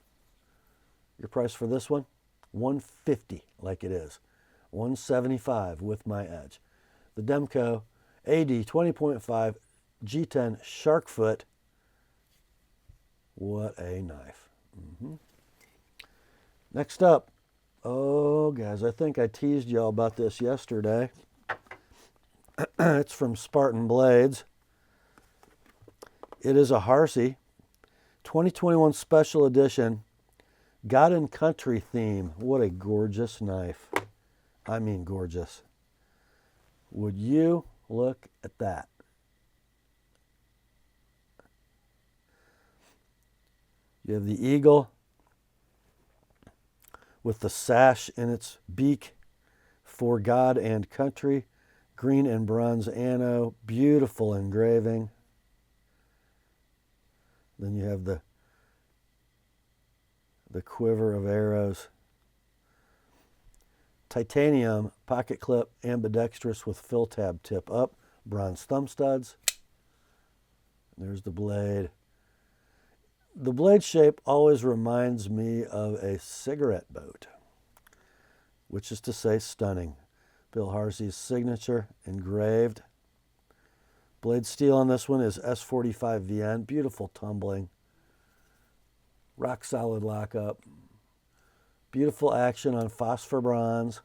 S1: Your price for this one? $150, like it is. $175 with my edge. The Demco AD 20.5 G10 shark foot. What a knife. Next up, oh guys, I think I teased y'all about this yesterday. It's from Spartan Blades. It is a Harsey 2021 special edition God and Country theme. What a gorgeous knife. I mean gorgeous. Would you look at that? You have the eagle with the sash in its beak for God and Country. Green and bronze anno. Beautiful engraving. Then you have the quiver of arrows. Titanium pocket clip, ambidextrous with fill tab tip up. Bronze thumb studs. There's the blade. The blade shape always reminds me of a cigarette boat, which is to say stunning. Bill Harsey's signature engraved. Blade steel on this one is S45 VN. Beautiful tumbling. Rock solid lockup. Beautiful action on phosphor bronze.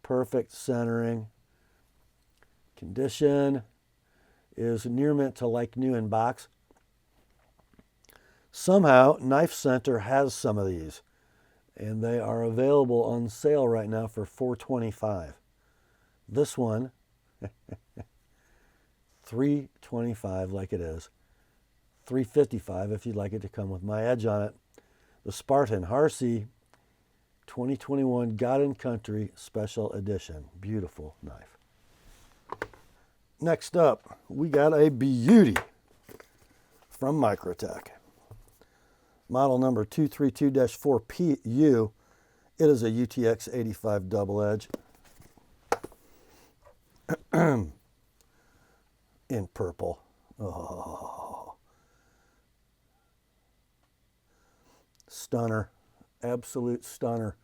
S1: Perfect centering. Condition is near mint to like new in box. Somehow, Knife Center has some of these, and they are available on sale right now for $4.25. This one, $3.25 like it is. $3.55 if you'd like it to come with my edge on it. The Spartan Harsey 2021 God and Country Special Edition. Beautiful knife. Next up, we got a beauty from Microtech. Model number 232-4PU. It is a UTX 85 double edge. In purple. Oh. Stunner. Absolute stunner.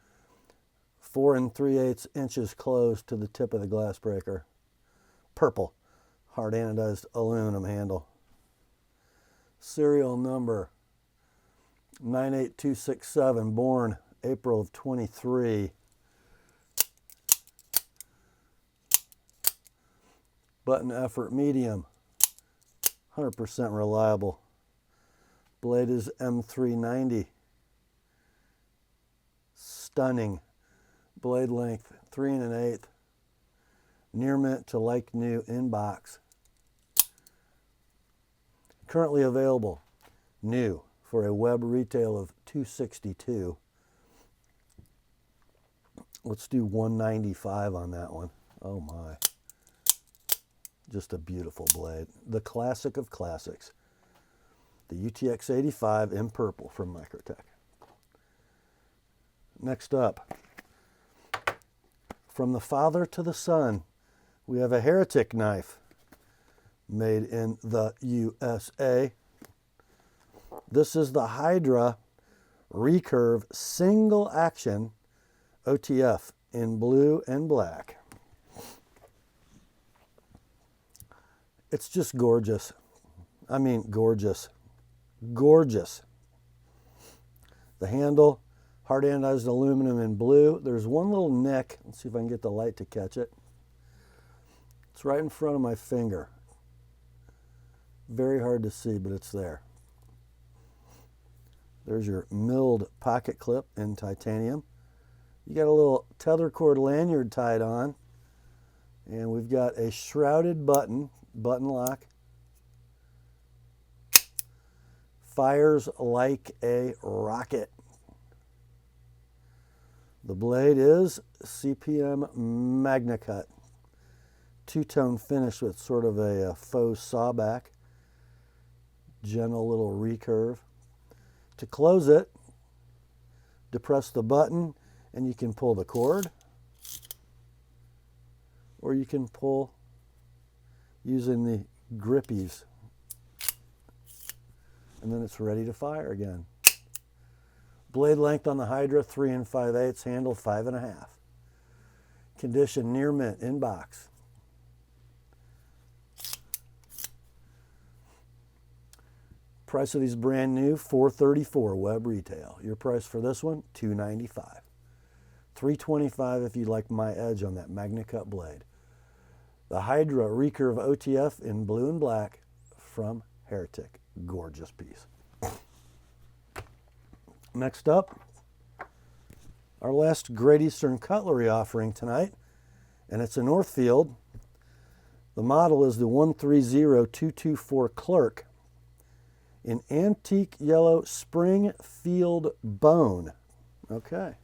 S1: 4 3/8 inches closed to the tip of the glass breaker. Purple. Hard anodized aluminum handle. Serial number 98267, born April of 23. Button effort medium. 100% reliable. Blade is M390. Stunning. Blade length 3 1/8. Near mint to like new in box. Currently available new for a web retail of $262. Let's do $195 on that one. Oh my. Just a beautiful blade. The classic of classics. The UTX 85 in purple from Microtech. Next up, from the father to the son, we have a Eutektik knife made in the USA. This is the Hydra Recurve Single Action OTF in blue and black. It's just gorgeous. I mean, gorgeous. Gorgeous. The handle, hard anodized aluminum in blue. There's one little nick. Let's see if I can get the light to catch it. It's right in front of my finger. Very hard to see, but it's there. There's your milled pocket clip in titanium. You got a little tether cord lanyard tied on. And we've got a shrouded button lock. Fires like a rocket. The blade is CPM MagnaCut. Two-tone finish with sort of a faux sawback. Gentle little recurve. To close it, depress the button and you can pull the cord, or you can pull using the grippies, and then it's ready to fire again. Blade length on the Hydra 3 5/8, handle 5 1/2. Condition near mint in box. Price of these brand new, $434 web retail. Your price for this one, $295. $325 if you like my edge on that MagnaCut blade. The Hydra Recurve OTF in blue and black from Eutektik. Gorgeous piece. Next up, our last Great Eastern Cutlery offering tonight, and it's a Northfield. The model is the 130224 Clerk in antique yellow Springfield bone. Okay.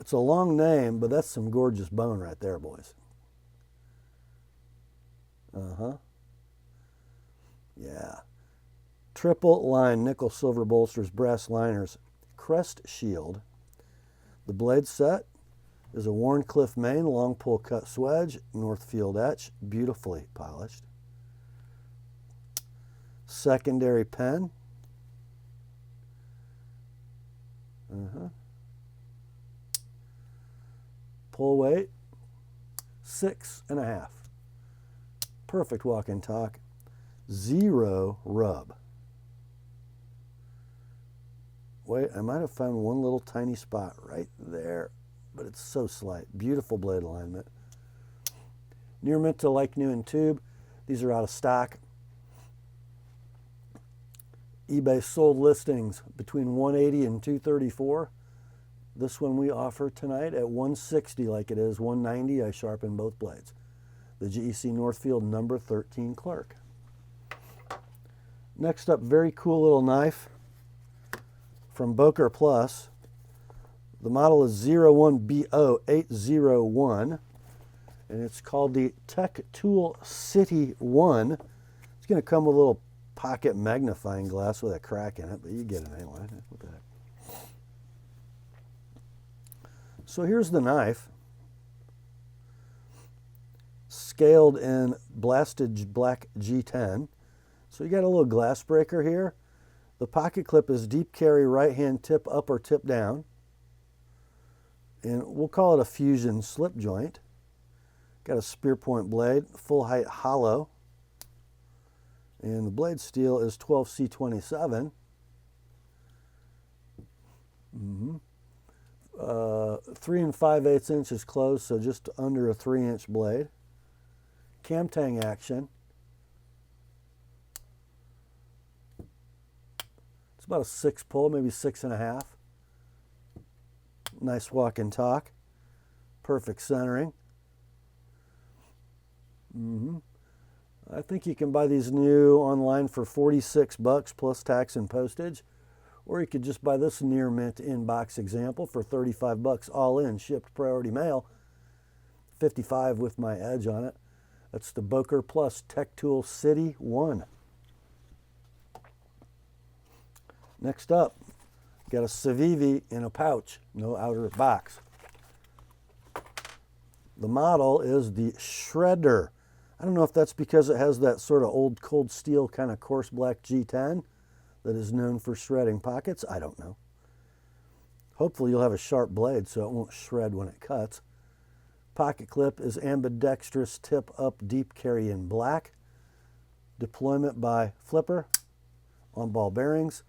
S1: It's a long name, but that's some gorgeous bone right there, boys. Yeah. Triple line nickel silver bolsters, brass liners, crest shield. The blade set is a Warncliffe main, long pull cut swedge, Northfield etch, beautifully polished. Secondary pen. Pull weight, 6 1/2. Perfect walk and talk. 0 rub. Wait, I might have found one little tiny spot right there, but it's so slight. Beautiful blade alignment. Near mint to like new in tube. These are out of stock. eBay sold listings between 180 and 234. This one we offer tonight at 160 like it is 190. I sharpened both blades. The GEC Northfield number 13 clerk. Next up, very cool little knife from Boker Plus. The model is 01BO801, and it's called the Tech Tool City 1. It's going to come with a little pocket magnifying glass with a crack in it, but you get it anyway. What the heck? So here's the knife, scaled in blasted black G10. So you got a little glass breaker here. The pocket clip is deep carry, right hand tip up or tip down. And we'll call it a fusion slip joint. Got a spear point blade, full height hollow. And the blade steel is 12C27. 3 5/8 inches closed, so just under a 3-inch blade. Cam tang action. It's about a 6 pull, maybe 6.5. Nice walk and talk. Perfect centering. I think you can buy these new online for $46 plus tax and postage. Or you could just buy this near mint in-box example for $35 all in, shipped priority mail. $55 with my edge on it. That's the Boker Plus Tech Tool City 1. Next up, got a Civivi in a pouch, no outer box. The model is the Shredder. I don't know if that's because it has that sort of old cold steel kind of coarse black G10 that is known for shredding pockets. I don't know. Hopefully you'll have a sharp blade so it won't shred when it cuts. Pocket clip is ambidextrous tip up deep carry in black. Deployment by flipper on ball bearings.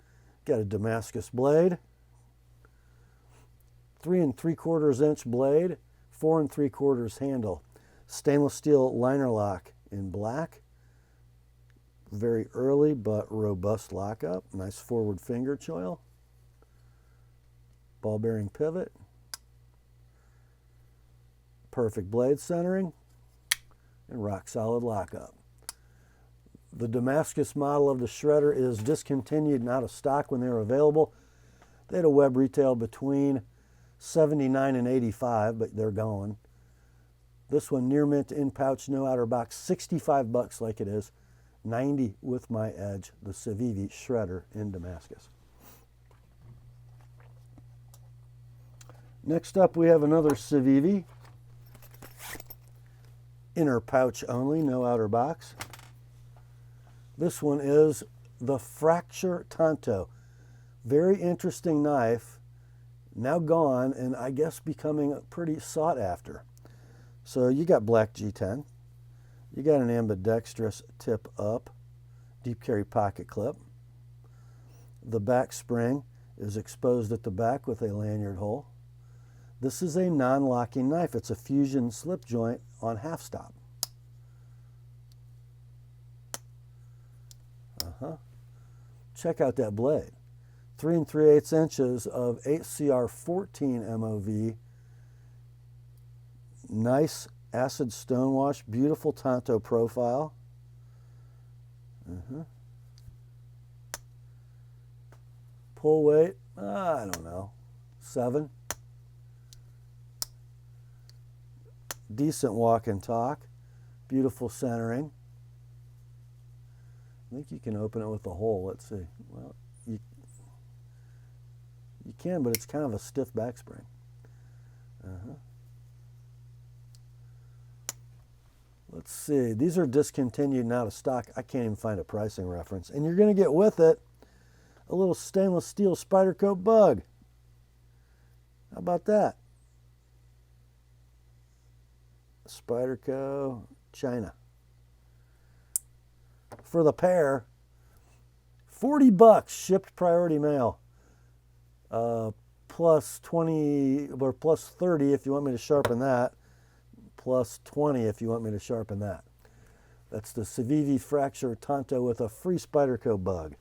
S1: Got a Damascus blade. 3 3/4 inch blade. 4 3/4 handle. Stainless steel liner lock in black. Very early but robust lockup. Nice forward finger choil. Ball bearing pivot. Perfect blade centering. And rock solid lockup. The Damascus model of the Shredder is discontinued and out of stock when they were available. They had a web retail between $79 and $85, but they're gone. This one near mint in pouch, no outer box, $65 like it is. 90 with my edge, the Civivi Shredder in Damascus. Next up, we have another Civivi. Inner pouch only, no outer box. This one is the Fracture Tanto. Very interesting knife, now gone, and I guess becoming pretty sought after. So you got black G10. You got an ambidextrous tip up, deep carry pocket clip. The back spring is exposed at the back with a lanyard hole. This is a non-locking knife. It's a fusion slip joint on half stop. Check out that blade. 3 3/8 inches of 8CR14 MOV. Nice acid stonewash, beautiful Tanto profile. Pull weight, I don't know, 7. Decent walk and talk, beautiful centering. I think you can open it with a hole. Let's see. Well, you can, but it's kind of a stiff back spring. Let's see. These are discontinued and out of stock. I can't even find a pricing reference. And you're going to get with it a little stainless steel Spyderco bug. How about that? Spyderco China. For the pair, $40 shipped priority mail. Plus 20 or plus 30 if you want me to sharpen that. Plus 20 if you want me to sharpen that. That's the Civivi Fracture Tanto with a free Spyderco bug.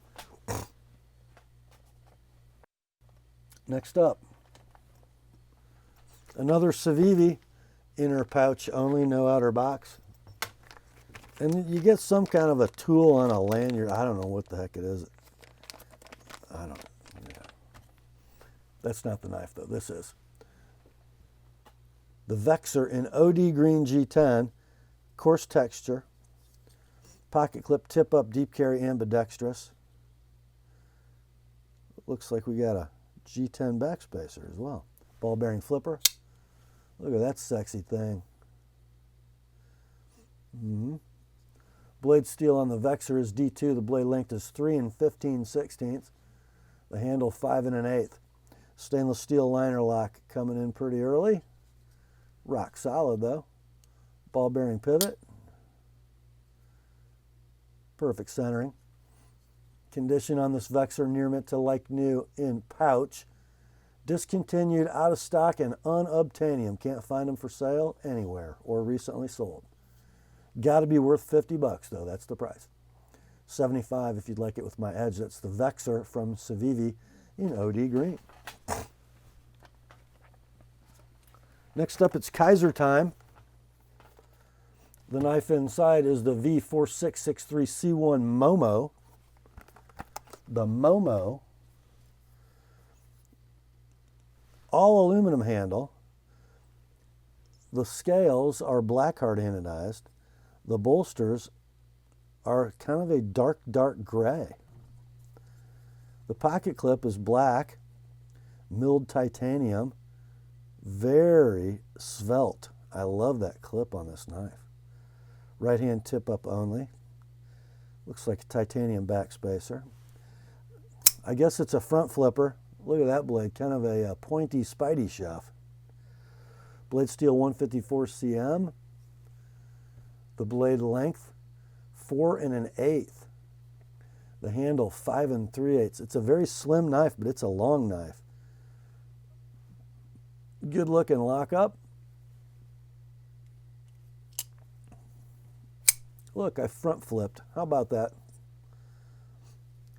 S1: Next up, another Civivi inner pouch only, no outer box. And you get some kind of a tool on a lanyard. I don't know what the heck it is. I don't know. Yeah. That's not the knife, though. This is. The Vexer in OD Green G10, coarse texture, pocket clip, tip up, deep carry, ambidextrous. Looks like we got a G10 backspacer as well. Ball bearing flipper. Look at that sexy thing. Blade steel on the Vexer is D2. The blade length is 3 15/16. The handle 5 1/8. Stainless steel liner lock coming in pretty early. Rock solid though. Ball bearing pivot. Perfect centering. Condition on this Vexer near mint to like new in pouch. Discontinued, out of stock, and unobtainium. Can't find them for sale anywhere or recently sold. Got to be worth 50 bucks though. That's the price. 75 if you'd like it with my edge. That's the Vexer from Civivi in OD Green. Next up, it's Kaiser time. The knife inside is the V4663C1 Momo. The Momo. All aluminum handle. The scales are black hard anodized. The bolsters are kind of a dark gray. The pocket clip is black, milled titanium, very svelte. I love that clip on this knife. Right hand tip up only. Looks like a titanium backspacer. I guess it's a front flipper. Look at that blade, kind of a pointy Spidey shaft. Blade steel 154 cm. The blade length 4 1/8. The handle 5 3/8. It's a very slim knife, but it's a long knife. Good looking lockup. Look, I front flipped. How about that?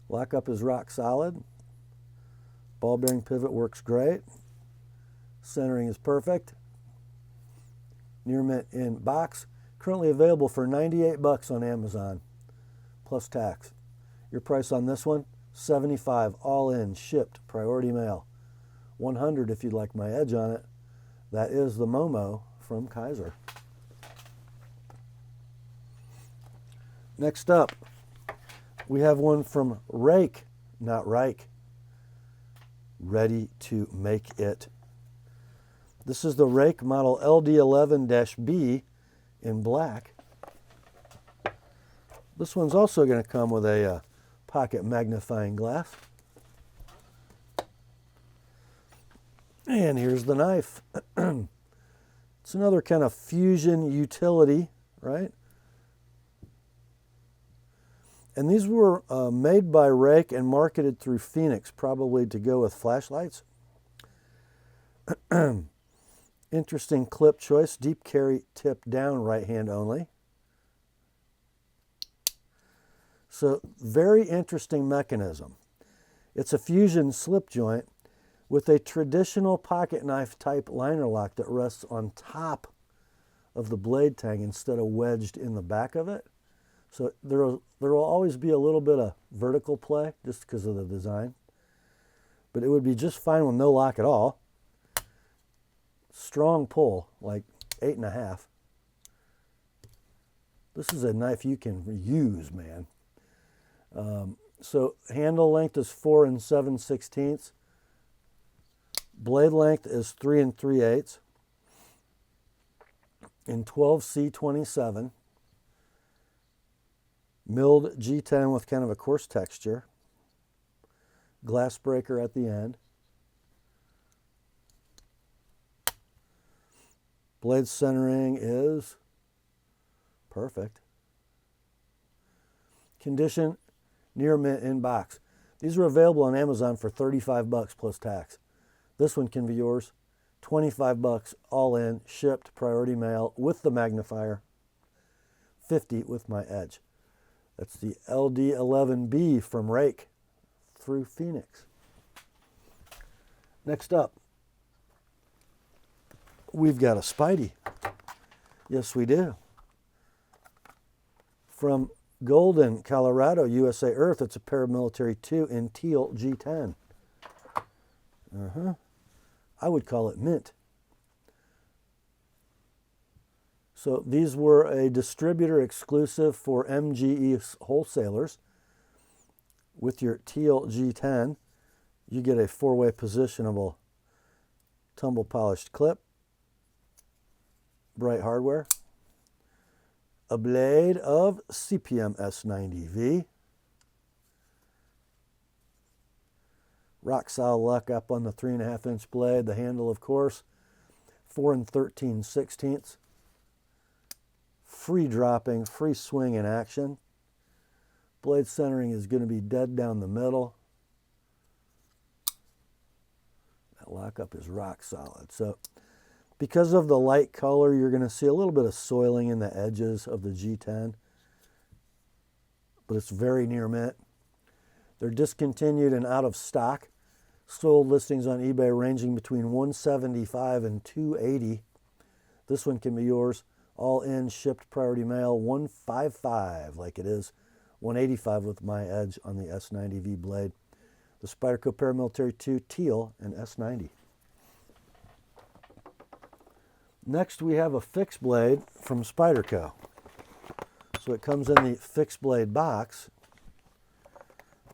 S1: Lockup is rock solid. Ball bearing pivot works great. Centering is perfect. Near mint in box. Currently available for 98 bucks on Amazon, plus tax. Your price on this one, 75 all in, shipped, priority mail. 100 if you'd like my edge on it. That is the Momo from Kaiser. Next up, we have one from Rake, not Reich. Ready to make it. This is the Rake model LD11-B in black. This one's also going to come with a pocket magnifying glass. And here's the knife. It's another kind of fusion utility, right? And these were made by Rake and marketed through Phoenix, probably to go with flashlights. Interesting clip choice. Deep carry, tip down, right hand only. So very interesting mechanism. It's a fusion slip joint with a traditional pocket knife type liner lock that rests on top of the blade tang instead of wedged in the back of it. So there will always be a little bit of vertical play just because of the design. But it would be just fine with no lock at all. Strong pull, like 8.5. This is a knife you can use, man. So handle length is 4 7/16. Blade length is 3 3/8. In 12C27. Milled G10 with kind of a coarse texture. Glass breaker at the end. Blade centering is perfect. Condition near mint in box. These are available on Amazon for 35 bucks plus tax. This one can be yours. 25 bucks all in, shipped, priority mail with the magnifier. 50 with my edge. That's the LD11B from Rake through Phoenix. Next up, we've got a Spidey. Yes, we do. From Golden, Colorado, USA Earth, it's a Paramilitary 2 in teal G10. I would call it mint. So these were a distributor exclusive for MGE wholesalers. With your teal G10, you get a 4-way positionable tumble polished clip, bright hardware, a blade of CPM S90V, rock solid luck up on the 3.5-inch blade, the handle of course, 4 13/16, free dropping, free swing in action. Blade centering is going to be dead down the middle. That lockup is rock solid. So because of the light color, you're going to see a little bit of soiling in the edges of the G10, but it's very near mint. They're discontinued and out of stock. Sold listings on eBay ranging between $175 and $280. This one can be yours. All in, shipped, priority mail, $155 like it is. $185 with my edge on the S90V blade. The Spyderco Paramilitary 2 teal and S90. Next we have a fixed blade from Spyderco. So it comes in the fixed blade box.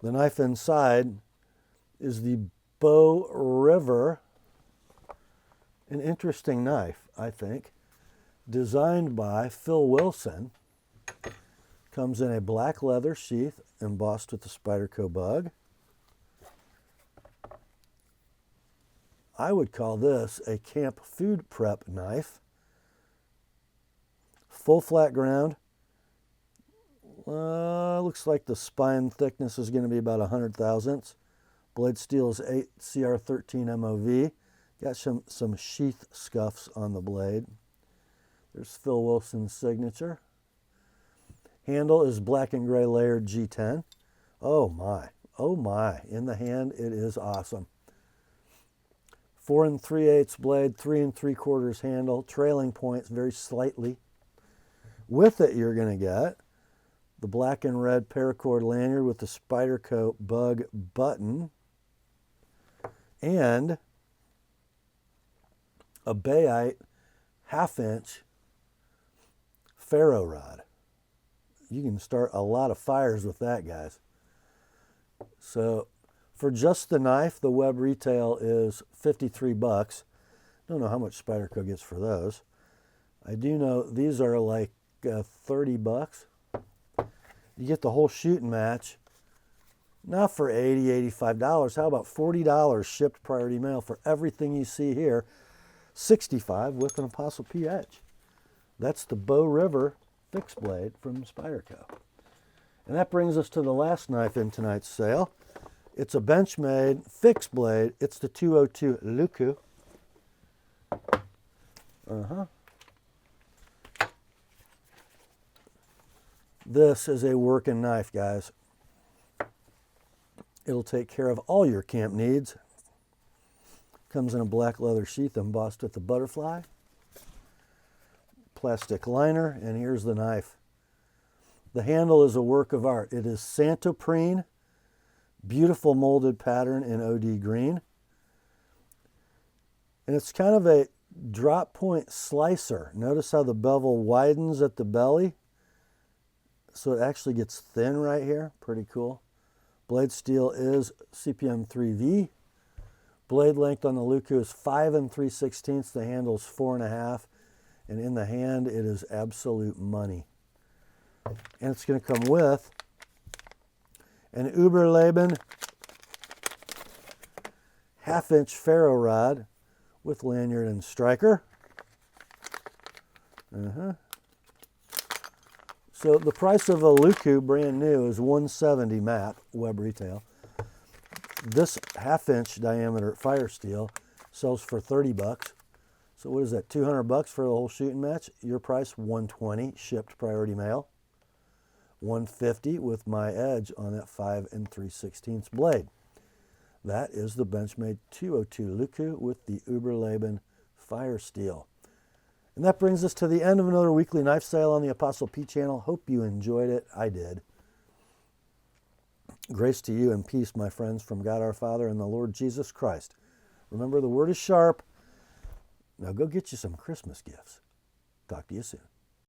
S1: The knife inside is the Bow River. An interesting knife, I think. Designed by Phil Wilson. Comes in a black leather sheath embossed with the Spyderco bug. I would call this a camp food prep knife. Full flat ground. Looks like the spine thickness is going to be about 100 thousandths. Blade steel is 8 CR13 MOV. Got some sheath scuffs on the blade. There's Phil Wilson's signature. Handle is black and gray layered G10. Oh my, oh my. In the hand, it is awesome. 4 3/8 blade, 3 3/4 handle, trailing points very slightly. With it, you're going to get the black and red paracord lanyard with the Spyderco bug button and a Bayite 1/2-inch ferro rod. You can start a lot of fires with that, guys. So for just the knife, the web retail is 53 bucks. Don't know how much Spyderco gets for those. I do know these are like 30 bucks. You get the whole shooting match, not for $80, $85. How about $40 shipped priority mail for everything you see here? $65 with an ApostleP edge. That's the Bow River fixed blade from Spyderco. And that brings us to the last knife in tonight's sale. It's a Benchmade fixed blade. It's the 202 Luku. This is a working knife, guys. It'll take care of all your camp needs. Comes in a black leather sheath embossed with a butterfly. Plastic liner, and here's the knife. The handle is a work of art. It is Santoprene, beautiful molded pattern in OD green. And it's kind of a drop point slicer. Notice how the bevel widens at the belly. So it actually gets thin right here. Pretty cool. Blade steel is CPM 3V. Blade length on the Luku is 5 3/16. The handle is 4.5. And in the hand, it is absolute money. And it's going to come with an Uberleben 1/2-inch ferro rod with lanyard and striker. So the price of a Luku brand new is $170 MAP, web retail. This 1/2-inch diameter fire steel sells for 30 bucks. So what is that, 200 bucks for the whole shooting match? Your price, 120, shipped priority mail. 150 with my edge on that 5 3/16 blade. That is the Benchmade 202 Luku with the Uberleben fire steel. And that brings us to the end of another weekly knife sale on the Apostle P channel. Hope you enjoyed it. I did. Grace to you and peace, my friends, from God our Father and the Lord Jesus Christ. Remember, the word is sharp. Now go get you some Christmas gifts. Talk to you soon.